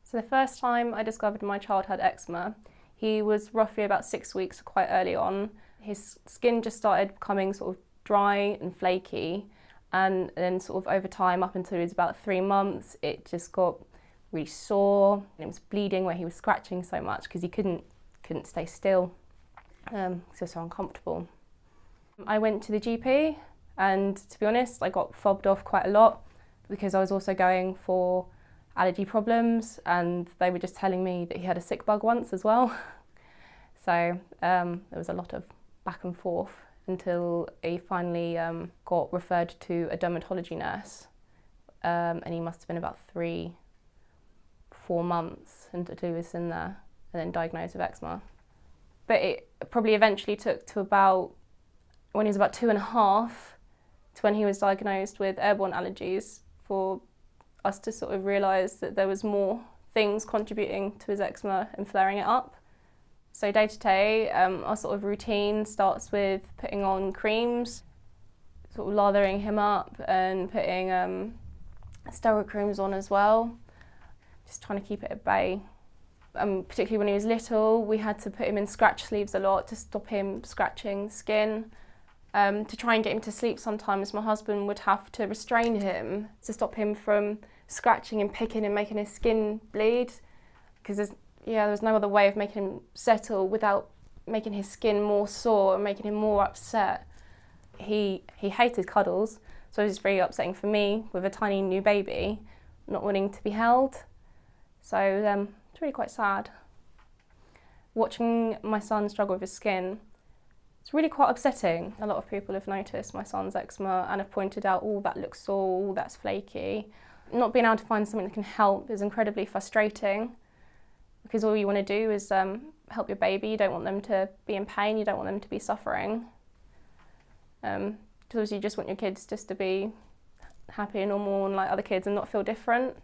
So the first time I discovered my child had eczema, he was roughly about 6 weeks, quite early on. His skin just started becoming sort of dry and flaky, and then sort of over time, up until he was about 3 months, it just got really sore, and it was bleeding where he was scratching so much because he couldn't stay still. So uncomfortable. I went to the GP, and to be honest, I got fobbed off quite a lot because I was also going for allergy problems, and they were just telling me that he had a sick bug once as well. So there was a lot of back and forth until he finally got referred to a dermatology nurse, and he must have been about 3-4 months until he was in there, and then diagnosed with eczema. But it probably eventually took to about, when he was about 2.5, to when he was diagnosed with airborne allergies, for us to sort of realise that there was more things contributing to his eczema and flaring it up. So day to day, our sort of routine starts with putting on creams, sort of lathering him up and putting steroid creams on as well, just trying to keep it at bay. Particularly when he was little, we had to put him in scratch sleeves a lot to stop him scratching skin. To try and get him to sleep, sometimes my husband would have to restrain him to stop him from scratching and picking and making his skin bleed, because there was no other way of making him settle without making his skin more sore and making him more upset. He hated cuddles, so it was very upsetting for me with a tiny new baby not wanting to be held. So it's really quite sad. Watching my son struggle with his skin, it's really quite upsetting. A lot of people have noticed my son's eczema and have pointed out, oh, that looks sore, oh, that's flaky. Not being able to find something that can help is incredibly frustrating, because all you want to do is help your baby. You don't want them to be in pain, you don't want them to be suffering. Because you just want your kids just to be happy and normal and like other kids and not feel different.